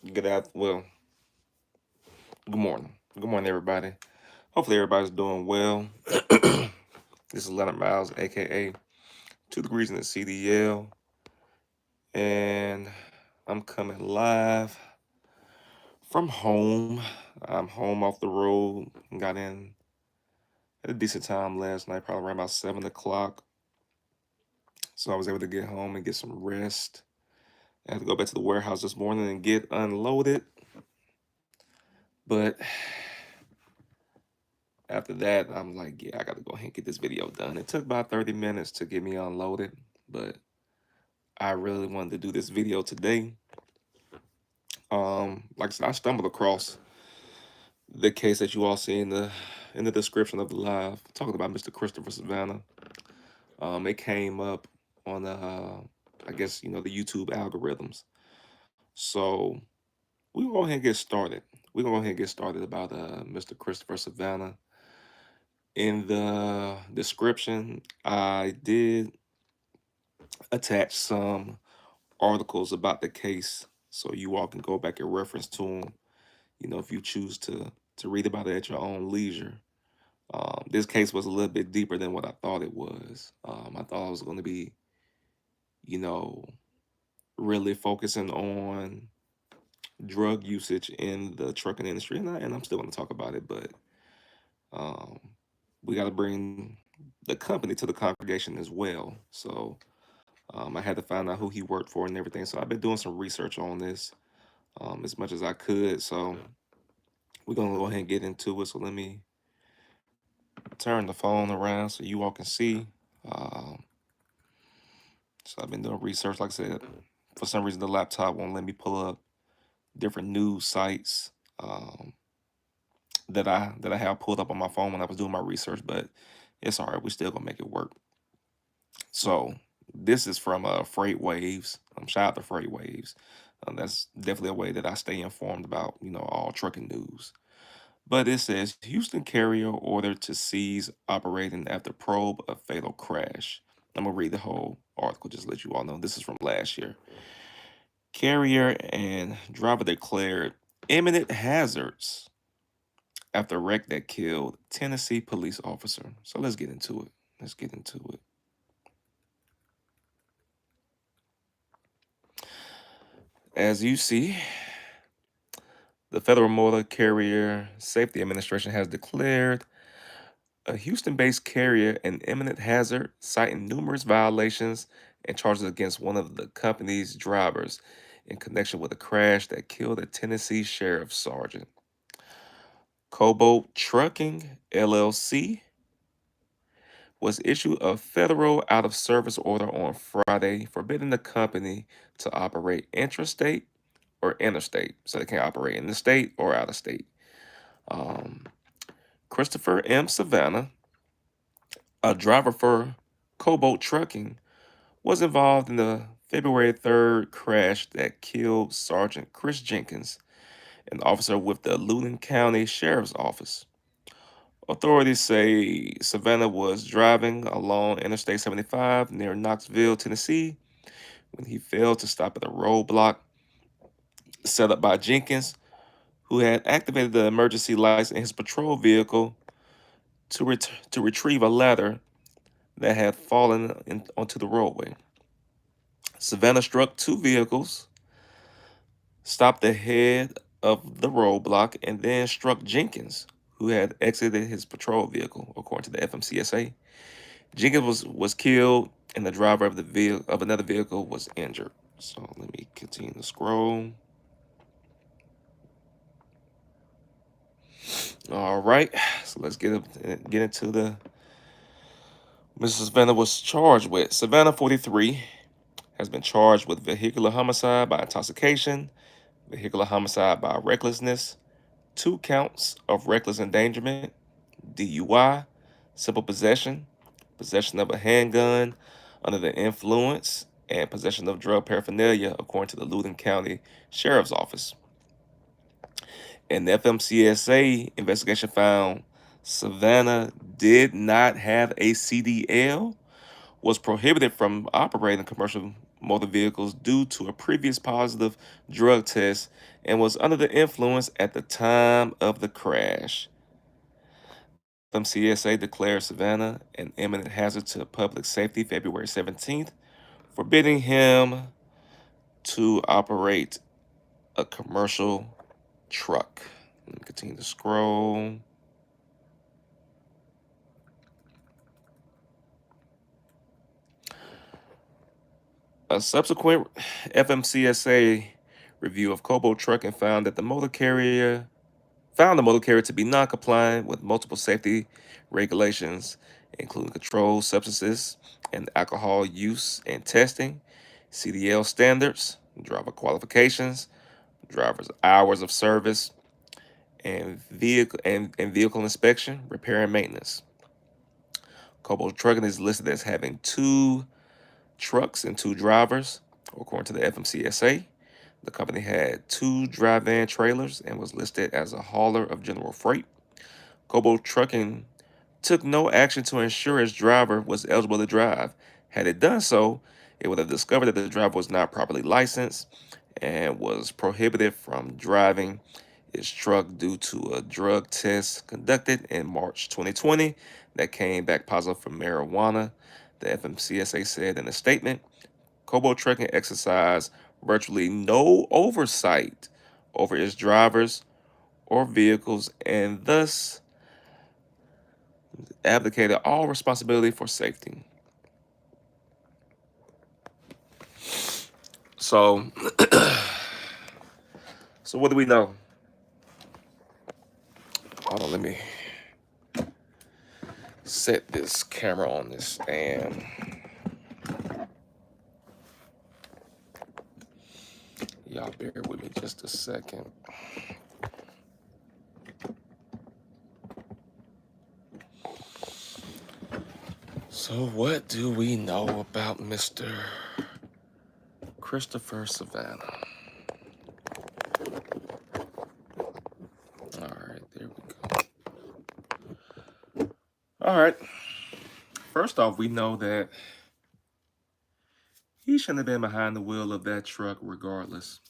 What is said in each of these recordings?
Well, good morning. Good morning, everybody. Hopefully, everybody's doing well. This is Leonard Myles, aka 2 Degrees in the CDL, and I'm coming live from home. I'm home off the road. Got in at a decent time last night, probably around about 7 o'clock. So I was able to get home and get some rest. I had to go back to the warehouse this morning and get unloaded, but after that, I'm like, yeah, I got to go ahead and get this video done. It took about 30 minutes to get me unloaded, but I really wanted to do this video today. Like I said, I stumbled across the case that you all see in the description of the live, talking about Mr. Christopher Savannah. It came up on I guess the YouTube algorithms. So we gonna go ahead and get started. We're gonna go ahead and get started about Mr. Christopher Savannah. In the description, I did attach some articles about the case so you all can go back and reference to them, if you choose to read about it at your own leisure. This case was a little bit deeper than what I thought it was. I thought I was going to be, you know, really focusing on drug usage in the trucking industry, and I'm still going to talk about it, but um, we got to bring the company to the congregation as well. So I had to find out who he worked for and everything. So I've been doing some research on this as much as I could. So we're gonna go ahead and get into it. So let me turn the phone around so you all can see. Um, so I've been doing research. Like I said, for some reason the laptop won't let me pull up different news sites that I have pulled up on my phone when I was doing my research. But it's all right. We're still gonna make it work. So this is from Freight Waves. Shout out to Freight Waves. That's definitely a way that I stay informed about all trucking news. But it says Houston carrier ordered to seize operating after probe a fatal crash. I'm gonna read the whole article just to let you all know. This is from last year. Carrier and driver declared imminent hazards after wreck that killed Tennessee police officer. So let's get into it. Let's get into it. As you see, the Federal Motor Carrier Safety Administration has declared a Houston-based carrier an imminent hazard, citing numerous violations and charges against one of the company's drivers in connection with a crash that killed a Tennessee sheriff sergeant. Cobalt Trucking LLC was issued a federal out-of-service order on Friday forbidding the company to operate intrastate or interstate, so they can't operate in the state or out of state. Um, Christopher M. Savannah, a driver for Cobalt Trucking, was involved in the February 3rd crash that killed Sergeant Chris Jenkins, an officer with the Loudoun County Sheriff's Office. Authorities say Savannah was driving along Interstate 75 near Knoxville, Tennessee, when he failed to stop at a roadblock set up by Jenkins, who had activated the emergency lights in his patrol vehicle to retrieve a ladder that had fallen onto the roadway. Savannah struck two vehicles, stopped ahead of the roadblock, and then struck Jenkins, who had exited his patrol vehicle, according to the FMCSA. Jenkins was killed, and the driver of another vehicle was injured. So let me continue to scroll. All right, so let's get into the Mrs. Savannah was charged with. Savannah, 43, has been charged with vehicular homicide by intoxication, vehicular homicide by recklessness, 2 counts of reckless endangerment, DUI, simple possession, possession of a handgun under the influence, and possession of drug paraphernalia, according to the Loudoun County Sheriff's Office. An FMCSA investigation found Savannah did not have a CDL, was prohibited from operating commercial motor vehicles due to a previous positive drug test and was under the influence at the time of the crash. FMCSA declared Savannah an imminent hazard to public safety February 17th, forbidding him to operate a commercial truck. Let me continue to scroll. A subsequent FMCSA review of Kobo trucking found the motor carrier to be non-compliant with multiple safety regulations, including controlled substances and alcohol use and testing, CDL standards, driver qualifications, driver's hours of service, and vehicle inspection, repair, and maintenance. Kobo Trucking is listed as having 2 trucks and 2 drivers, according to the FMCSA. The company had 2 dry van trailers and was listed as a hauler of general freight. Kobo Trucking took no action to ensure its driver was eligible to drive. Had it done so, it would have discovered that the driver was not properly licensed and was prohibited from driving its truck due to a drug test conducted in March 2020 that came back positive for marijuana. The FMCSA said in a statement, Kobo Trucking exercised virtually no oversight over its drivers or vehicles and thus abdicated all responsibility for safety. So, so what do we know? Hold on, let me set this camera on this stand. Y'all bear with me just a second. So what do we know about Mr. Christopher Savannah? All right, there we go. All right. First off, we know that he shouldn't have been behind the wheel of that truck regardless.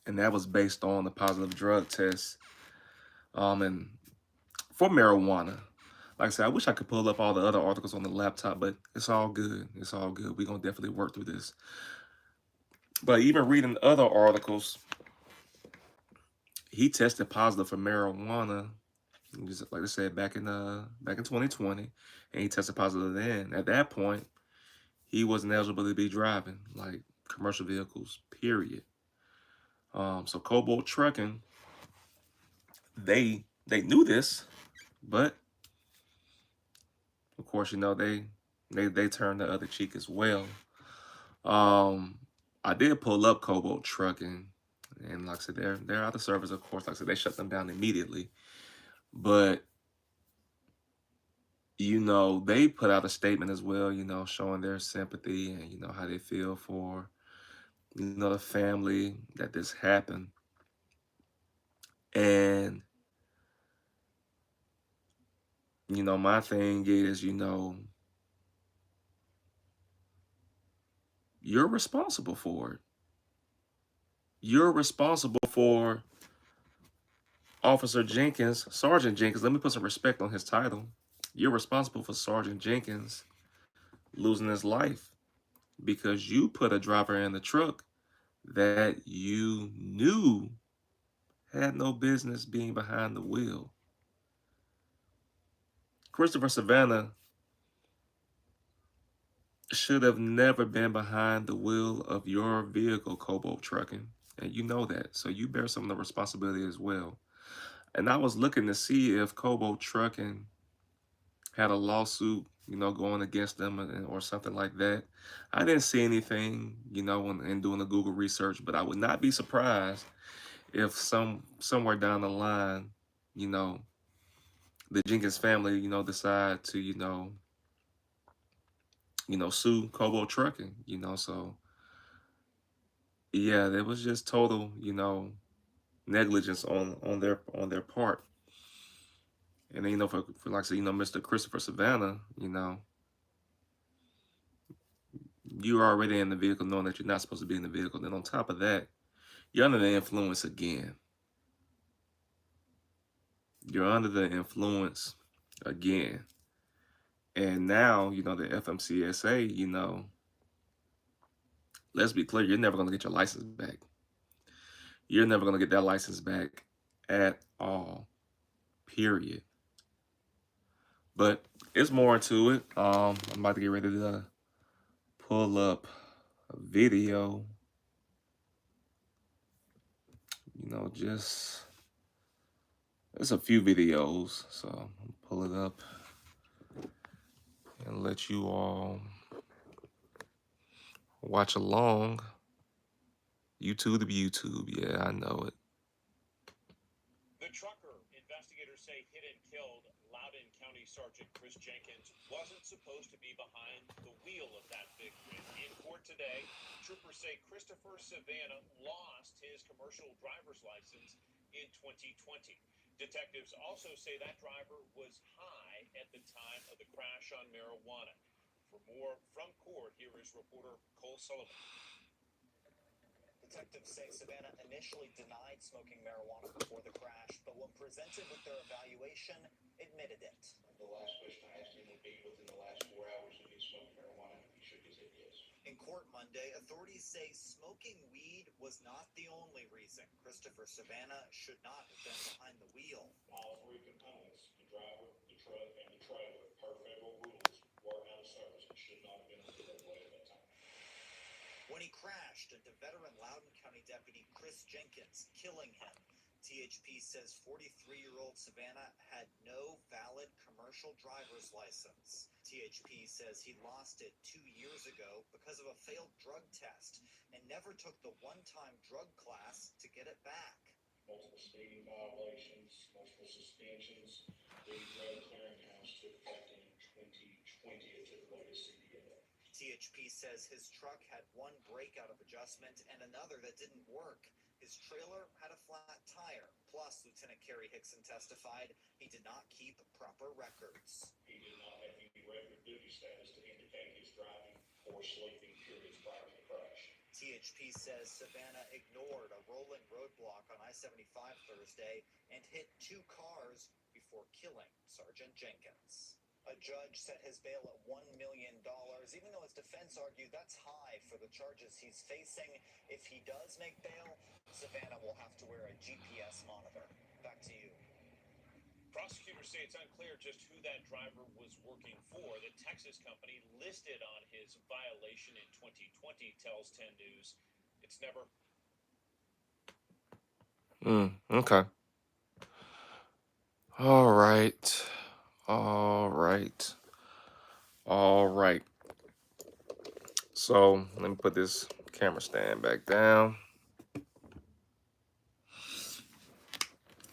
And that was based on the positive drug test and for marijuana. Like I said, I wish I could pull up all the other articles on the laptop, but it's all good. It's all good. We're going to definitely work through this. But even reading other articles, he tested positive for marijuana, just like I said, back in 2020, and he tested positive then. At that point, he wasn't eligible to be driving like commercial vehicles, period. So Cobalt Trucking, they knew this, but of course, you know, they turned the other cheek as well. I did pull up Cobalt Trucking, and like I said, they're out of service, of course. Like I said, they shut them down immediately. But you know, they put out a statement as well, you know, showing their sympathy and you know how they feel for you know the family that this happened. And you know, my thing is, you know, you're responsible for it. You're responsible for Officer Jenkins, Sergeant Jenkins. Let me put some respect on his title. You're responsible for Sergeant Jenkins losing his life because you put a driver in the truck that you knew had no business being behind the wheel. Christopher Savannah should have never been behind the wheel of your vehicle, Cobalt Trucking. And you know that. So you bear some of the responsibility as well. And I was looking to see if Cobalt Trucking had a lawsuit, you know, going against them or something like that. I didn't see anything, you know, in doing the Google research, but I would not be surprised if somewhere down the line, you know, the Jenkins family, you know, decide to, sue Cobalt Trucking, you know. So yeah, it was just total, you know, negligence on their part. And then, you know, for like I said, you know, Mr. Christopher Savannah, you know, You're already in the vehicle knowing that you're not supposed to be in the vehicle. Then on top of that, you're under the influence again. You're under the influence again. And now, the FMCSA, let's be clear, you're never going to get your license back. You're never going to get that license back at all, period. But it's more to it. I'm about to get ready to pull up a video, just there's a few videos, so I'll pull it up and let you all watch along. YouTube, yeah, I know it. The trucker investigators say hit and killed Loudoun County Sergeant Chris Jenkins wasn't supposed to be behind the wheel of that big rig. In court today, troopers say Christopher Savannah lost his commercial driver's license in 2020. Detectives also say that driver was high at the time of the crash on marijuana. For more from court, here is reporter Cole Sullivan. Detectives say Savannah initially denied smoking marijuana before the crash, but when presented with their evaluation, admitted it. The last question I asked him would be, within the last 4 hours, have you smoked marijuana? He shook his head yes. In court Monday, authorities say smoking weed was not the only reason Christopher Savannah should not have been behind the wheel. All three components, the driver, the truck, and the trailer, per federal rules, were out of service and should not have been on the roadway at that time. When he crashed into veteran Loudoun County Deputy Chris Jenkins, killing him, THP says 43-year-old Savannah had no valid commercial driver's license. THP says he lost it 2 years ago because of a failed drug test and never took the one-time drug class to get it back. Multiple speeding violations, multiple suspensions. The drug clearinghouse took effect in 2020 at the latest CDL. THP says his truck had one brake out of adjustment and another that didn't work. His trailer had a flat tire. Plus, Lieutenant Kerry Hickson testified he did not keep proper records. He did not have any record duty status to indicate his driving or sleeping periods prior to the crash. THP says Savannah ignored a rolling roadblock on I-75 Thursday and hit 2 cars before killing Sergeant Jenkins. A judge set his bail at $1 million, even though his defense argued that's high for the charges he's facing. If he does make bail, Savannah will have to wear a GPS monitor. Back to you. Prosecutors say it's unclear just who that driver was working for. The Texas company listed on his violation in 2020 tells 10 News it's never. Okay. All right. All right. All right. So let me put this camera stand back down.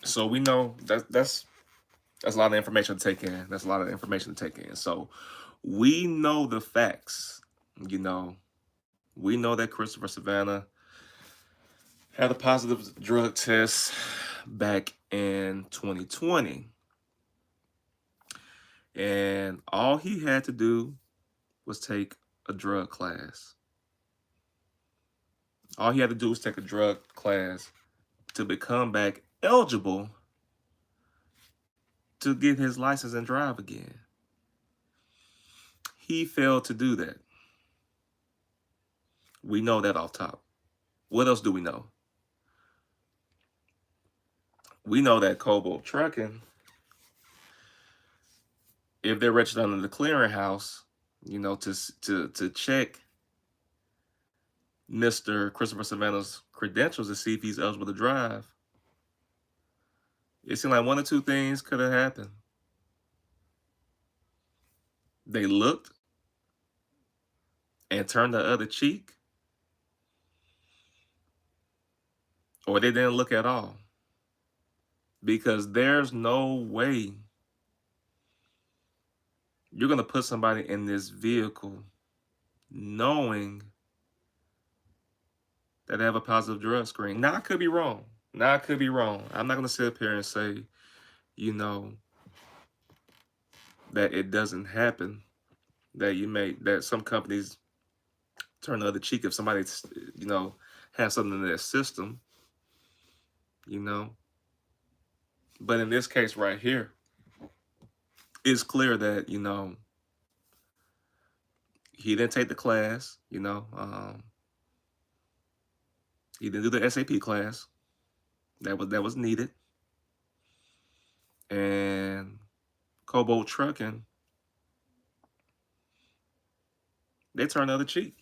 So we know that's a lot of information to take in. That's a lot of information to take in. So we know the facts. We know that Christopher Savannah had a positive drug test back in 2020. And all he had to do was take a drug class. All he had to do was take a drug class to become back eligible to get his license and drive again. He failed to do that. We know that off top. What else do we know? We know that Cobalt Trucking, if they're registered under the clearinghouse, to check Mr. Christopher Savannah's credentials to see if he's eligible to drive, it seemed like one or two things could have happened. They looked and turned the other cheek, or they didn't look at all. Because there's no way you're going to put somebody in this vehicle knowing that they have a positive drug screen. Now, I could be wrong. I'm not going to sit up here and say, that it doesn't happen, that some companies turn the other cheek if somebody, has something in their system, you know. But in this case right here, it's clear that, he didn't take the class, he didn't do the SAP class that was needed. And Cobalt Trucking, they turn the other cheek.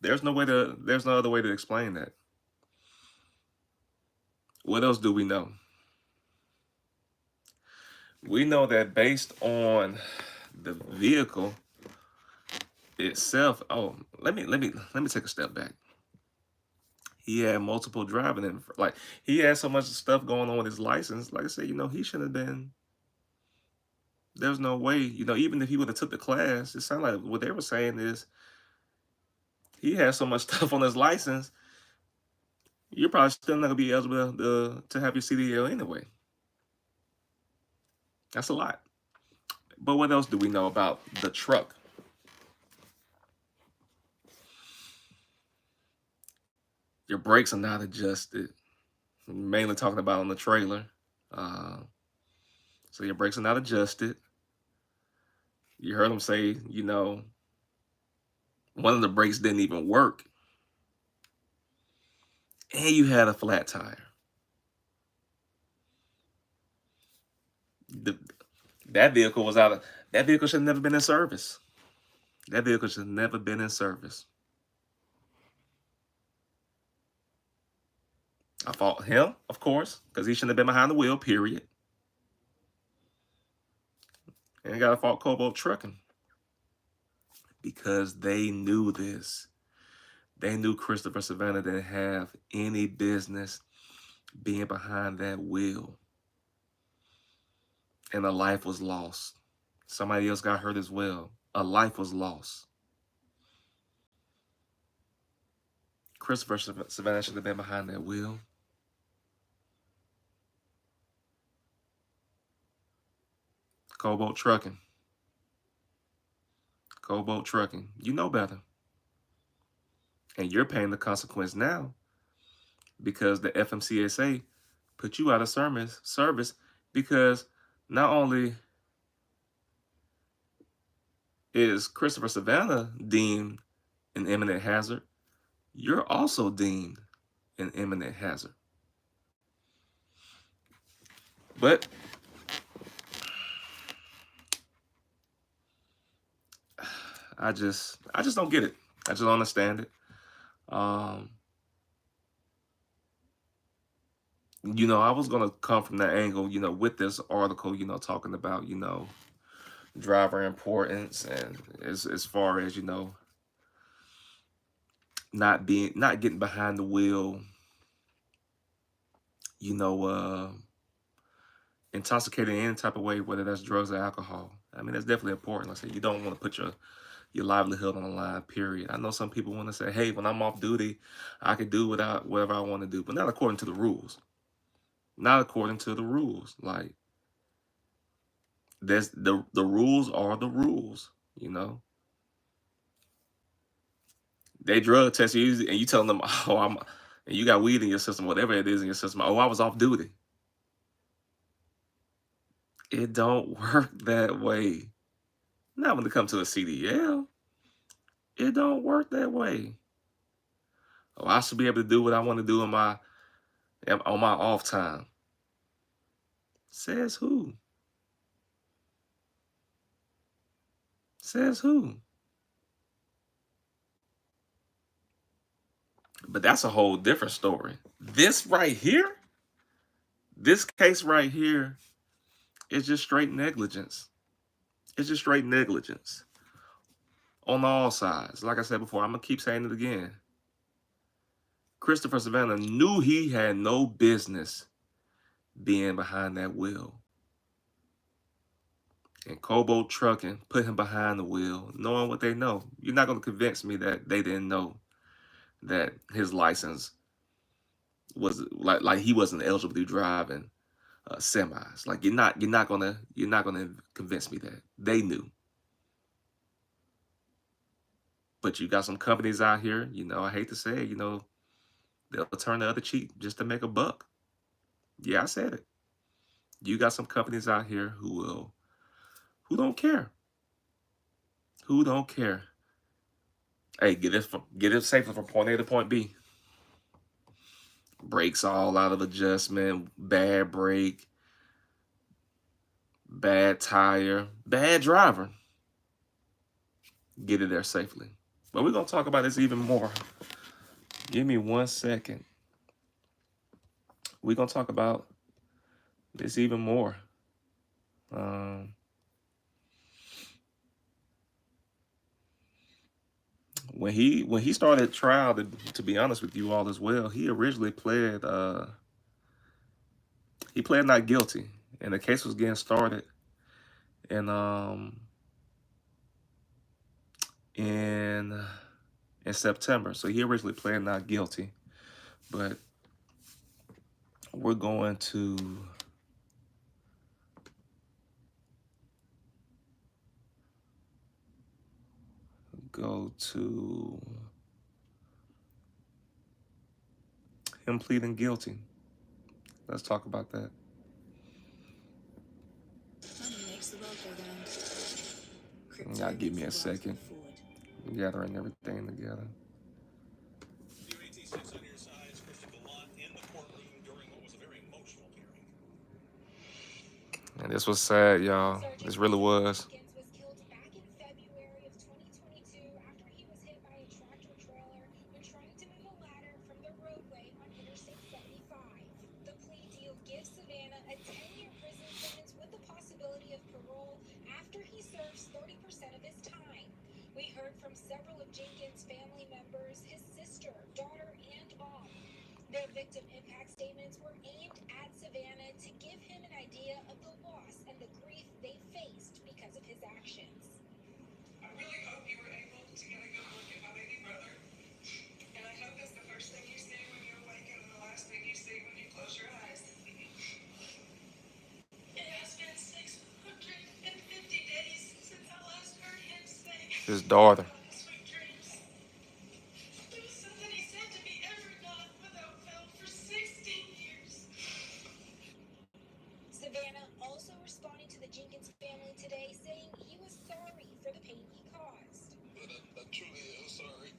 There's no other way to explain that. What else do we know? We know that based on the vehicle itself. Oh, let me take a step back. He had multiple driving like he had so much stuff going on with his license. Like I said, he shouldn't have been. There's no way, even if he would have took the class, it sounded like what they were saying is he has so much stuff on his license. You're probably still not gonna be eligible to have your CDL anyway. That's a lot. But what else do we know about the truck? Your brakes are not adjusted. Mainly talking about on the trailer. Uh, so your brakes are not adjusted. You heard him say, one of the brakes didn't even work. And you had a flat tire. The, that vehicle was that vehicle should have never been in service. That vehicle should have never been in service. I fault him, of course, because he shouldn't have been behind the wheel, period. And I got to fault Cobalt Trucking because they knew this. They knew Christopher Savannah didn't have any business being behind that wheel. And a life was lost. Somebody else got hurt as well. A life was lost. Christopher Savannah should have been behind that wheel. Cobalt Trucking. Cobalt Trucking. You know better. And you're paying the consequence now because the FMCSA put you out of service because not only is Christopher Savannah deemed an imminent hazard, you're also deemed an imminent hazard. But I just don't get it. I just don't understand it. I was gonna come from that angle, with this article, talking about, driver importance and as far as, not getting behind the wheel, intoxicated in any type of way, whether that's drugs or alcohol. I mean, that's definitely important. Like I said, you don't want to put your livelihood on the line, period. I know some people want to say, hey, when I'm off duty, I can do whatever I want to do, but not according to the rules. Not according to the rules. Like, there's the rules are the rules, They drug test you and you telling them, oh, and you got weed in your system, whatever it is in your system. Oh, I was off duty. It don't work that way. Not when it comes to a CDL. It don't work that way. Oh, I should be able to do what I want to do on my off time. Says who? Says who? But that's a whole different story. This right here, this case right here, is just straight negligence. It's just straight negligence on all sides. Like I said before, I'm going to keep saying it again. Christopher Savannah knew he had no business being behind that wheel. And Cobalt Trucking put him behind the wheel, knowing what they know. You're not going to convince me that they didn't know that his license was like he wasn't eligible to driving semis. Like you're not gonna convince me that they knew. But you got some companies out here, I hate to say it, they'll turn the other cheek just to make a buck. Yeah, I said it. You got some companies out here who don't care. Who don't care. Hey, get it safely from point A to point B. Brakes all out of adjustment, bad brake, bad tire, bad driver. Get it there safely. But we're gonna talk about this even more. Give me 1 second. We're gonna talk about this even more. Um, when he started trial, to be honest with you all as well, he originally pled not guilty, and the case was getting started in in in September. So he originally pled not guilty, but we're going to go to him pleading guilty. Let's talk about that. Money makes the world go round. Y'all give me a second. Gathering everything together. WAT6 on your side, Christopher Savannah in the courtroom during what was a very emotional hearing. And this was sad, y'all. This really was. Jenkins was killed back in February of 2022 after he was hit by a tractor trailer when trying to move a ladder from the roadway on Interstate 75. The plea deal gives Savannah a 10-year prison sentence with the possibility of parole after he serves 30% of his time. We heard from several of Jenkins' family members, his sister, daughter, and mom. Their victim impact statements were aimed at Savannah to give him an idea of the loss and the grief they faced because of his actions. I really hope you were able to get a good look at my baby brother. And I hope it's the first thing you see when you awaken and the last thing you see when you close your eyes. It has been 650 days since I last heard him say His daughter. sweet dreams. It was something he said to me every night without fail for 16 years. Savannah also responding to the Jenkins family today, saying he was sorry for the pain he caused. But I truly am sorry.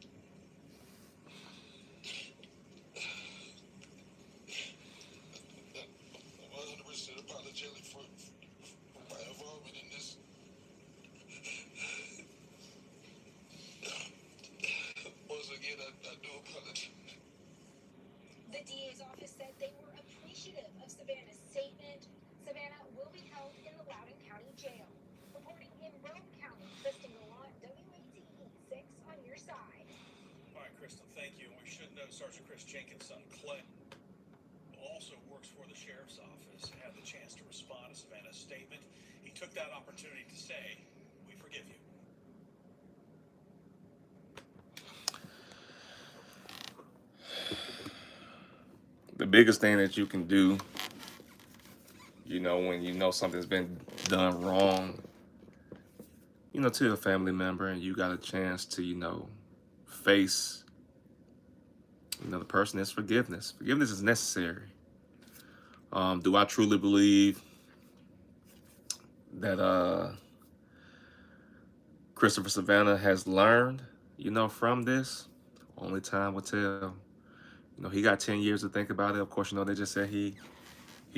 I'm 100% apologetic for my involvement in this. Once again, I do apologize. The DA's office said they were appreciative of Savannah's statement. Savannah will be held in the Loudoun County Jail. Reporting in Rome County, Kristen Gallant, WATE 6 on your side. All right, Kristen, thank you. And we should note Sergeant Chris Jenkins' son, Clay, who also works for the sheriff's office, had the chance to respond to Savannah's statement. He took that opportunity to say, "We forgive you." The biggest thing that you can do, when you know something's been done wrong, to a family member, and you got a chance to, face, the person, is forgiveness. Forgiveness is necessary. Do I truly believe that Christopher Savannah has learned, from this? Only time will tell. He got 10 years to think about it. Of course, they just said he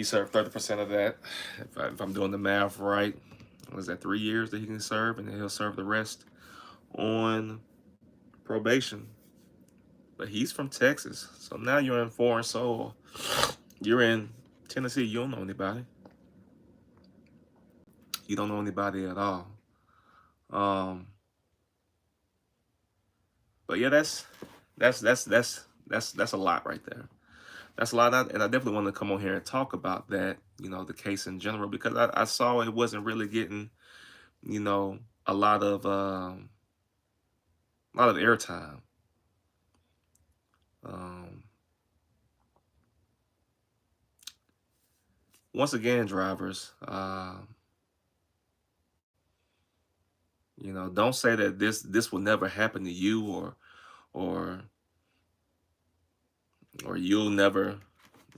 served 30% of that. If I'm doing the math right, was that 3 years that he can serve, and then he'll serve the rest on probation. But he's from Texas, so now you're in foreign soil. You're in Tennessee. You don't know anybody. You don't know anybody at all. But yeah, that's a lot right there. That's a lot, and I definitely want to come on here and talk about that. The case in general, because I saw it wasn't really getting, a lot of airtime. Once again, drivers, You know, don't say that this will never happen to you, or or you'll never,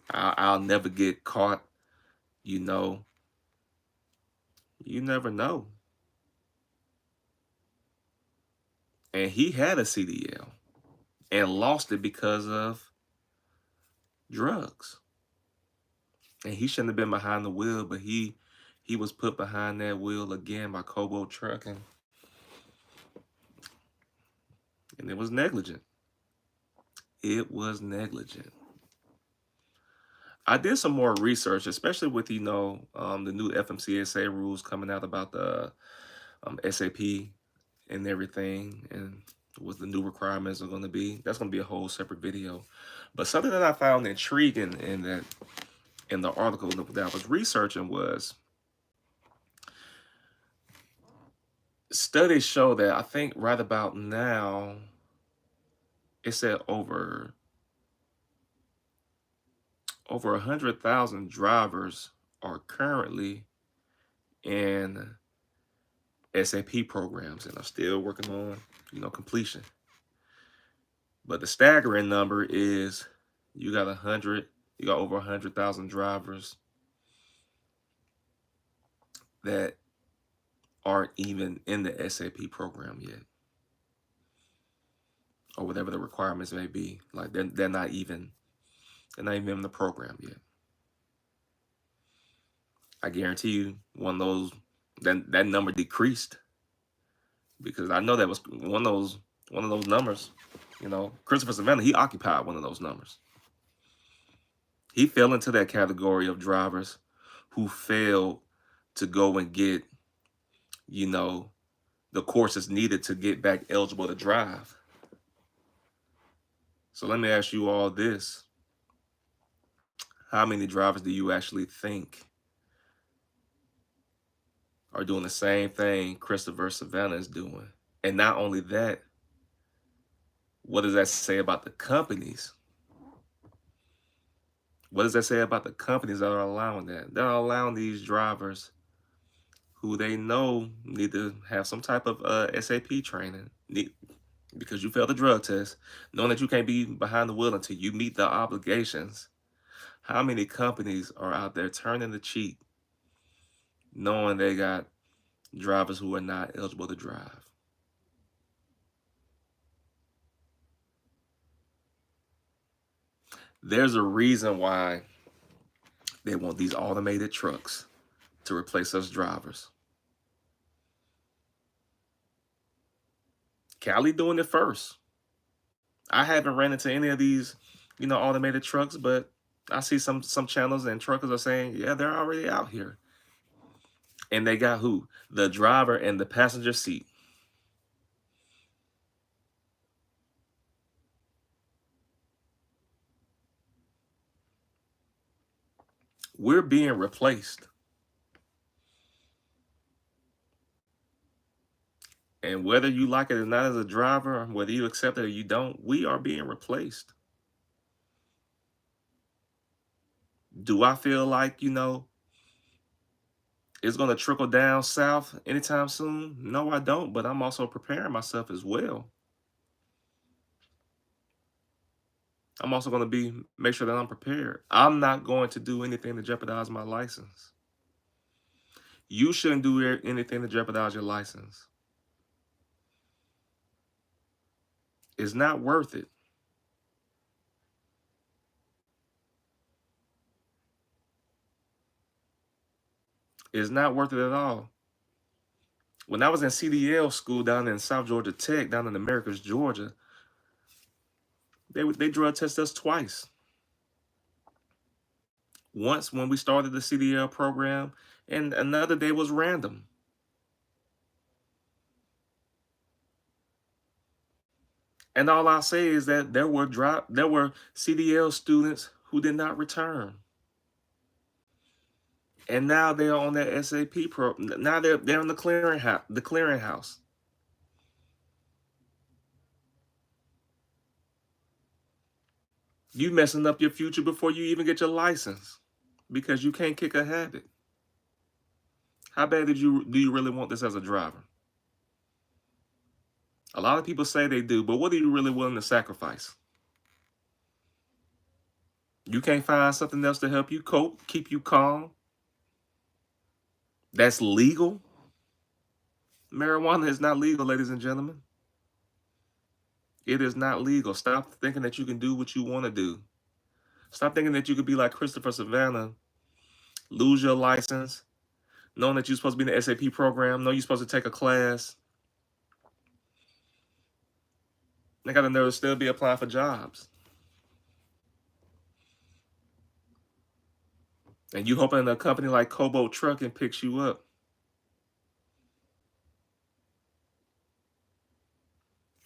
I'll never get caught. You know, you never know. And he had a CDL and lost it because of drugs. And he shouldn't have been behind the wheel, but he was put behind that wheel again by Kobo Trucking, and it was negligent. It was negligent. I did some more research, especially with the new FMCSA rules coming out about the SAP and everything, and what the new requirements are going to be. That's going to be a whole separate video. But something that I found intriguing in the article that I was researching was studies show that I think right about now it said over 100,000 drivers are currently in SAP programs and are still working on completion. But the staggering number is you got 100, you got over 100,000 drivers that aren't even in the SAP program yet, or whatever the requirements may be. Like they're not even in the program yet. I guarantee you, one of those that number decreased, because I know that was one of those numbers. Christopher Savannah, he occupied one of those numbers. He fell into that category of drivers who failed to go and get, you know, the courses needed to get back eligible to drive. So let me ask you all this. How many drivers do you actually think are doing the same thing Christopher Savannah is doing? And not only that, what does that say about the companies? What does that say about the companies that are allowing that? They're allowing these drivers who they know need to have some type of SAP training, because you failed the drug test, knowing that you can't be behind the wheel until you meet the obligations. How many companies are out there turning the cheek, knowing they got drivers who are not eligible to drive? There's a reason why they want these automated trucks to replace us drivers. Cali doing it first. I haven't ran into any of these, automated trucks, but I see some channels and truckers are saying, yeah, they're already out here. And they got who? The driver and the passenger seat. We're being replaced. And whether you like it or not as a driver, whether you accept it or you don't, we are being replaced. Do I feel like, it's going to trickle down south anytime soon? No, I don't, but I'm also preparing myself as well. I'm also going to make sure that I'm prepared. I'm not going to do anything to jeopardize my license. You shouldn't do anything to jeopardize your license. It's not worth it. It's not worth it at all. When I was in CDL school down in South Georgia Tech, down in Americus, Georgia, they drug tested us twice. Once when we started the CDL program, and another day was random. And all I'll say is that there were CDL students who did not return. And now they're on that SAP program. Now they're in the clearinghouse. You messing up your future before you even get your license, because you can't kick a habit. How bad do you really want this as a driver? A lot of people say they do, but what are you really willing to sacrifice? You can't find something else to help you cope, keep you calm, that's legal? Marijuana is not legal, ladies and gentlemen. It is not legal. Stop thinking that you can do what you want to do. Stop thinking that you could be like Christopher Savannah, lose your license, knowing that you're supposed to be in the SAP program, know you're supposed to take a class. They got to know to still be applying for jobs. And you hoping a company like Cobalt Trucking picks you up.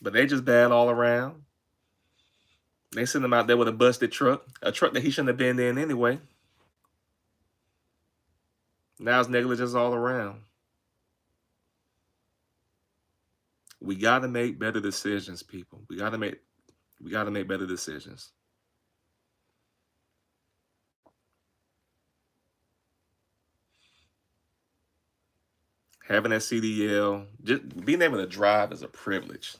But they just bad all around. They send him out there with a busted truck, a truck that he shouldn't have been in anyway. Now it's negligence all around. We got to make better decisions, people. We got to make better decisions. Having that CDL, just being able to drive is a privilege.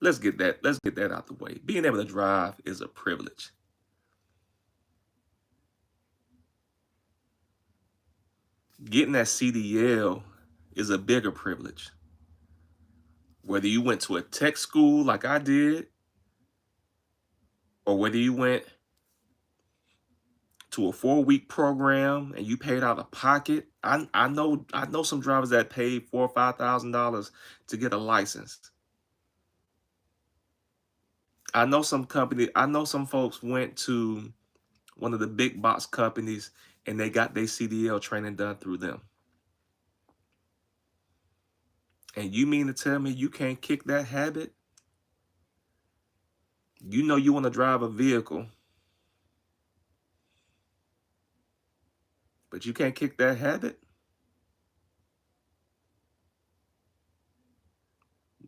Let's get that out the way. Being able to drive is a privilege. Getting that CDL is a bigger privilege. Whether you went to a tech school like I did, or whether you went to a 4-week program and you paid out of pocket. I know some drivers that paid $4,000 or $5,000 to get a license. I know some folks went to one of the big box companies and they got their CDL training done through them. And you mean to tell me you can't kick that habit? You know you want to drive a vehicle, but you can't kick that habit?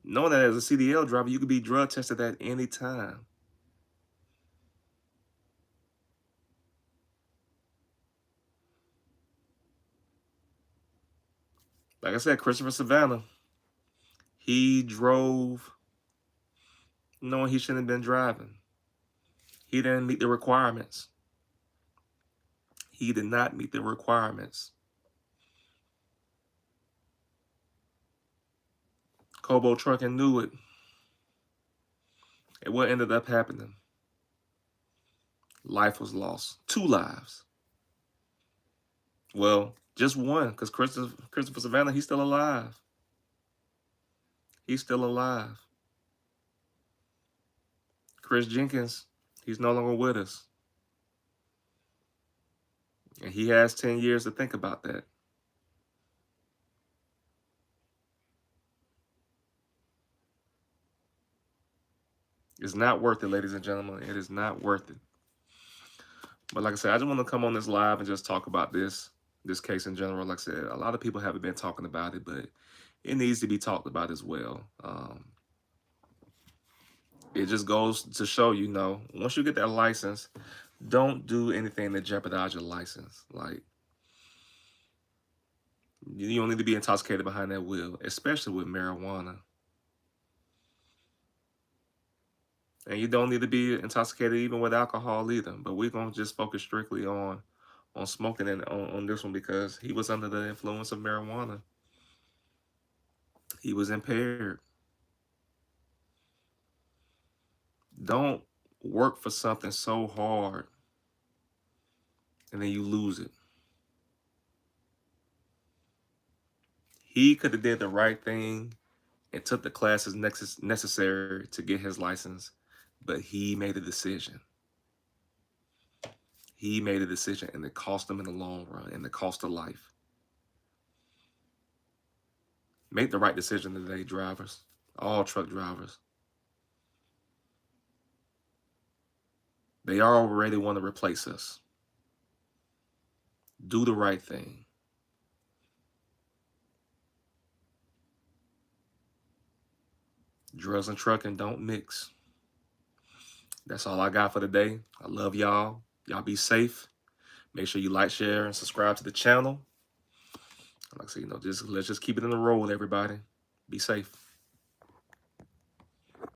Knowing that as a CDL driver, you could be drug tested at any time. Like I said, Christopher Savannah, he drove knowing he shouldn't have been driving. He didn't meet the requirements. He did not meet the requirements. Cobalt Trucking knew it. And what ended up happening? Life was lost. 2 lives. Well, just one, because Christopher Savannah, he's still alive. He's still alive. Chris Jenkins, he's no longer with us. And he has 10 years to think about that. It's not worth it, ladies and gentlemen. It is not worth it. But like I said, I just want to come on this live and just talk about this case in general. Like I said, a lot of people haven't been talking about it, but it needs to be talked about as well. It just goes to show, once you get that license, don't do anything to jeopardize your license. Like, you don't need to be intoxicated behind that wheel, especially with marijuana. And you don't need to be intoxicated even with alcohol either. But we're going to just focus strictly on smoking and on this one because he was under the influence of marijuana. He was impaired. Don't work for something so hard and then you lose it. He could have did the right thing and took the classes necessary to get his license, but he made a decision. He made a decision, and it cost him in the long run, and the cost of life. Make the right decision today, drivers. All truck drivers. They already want to replace us. Do the right thing. Drugs and trucking don't mix. That's all I got for today. I love y'all. Y'all be safe. Make sure you like, share, and subscribe to the channel. Like I said, let's just keep it in the road, everybody. Be safe.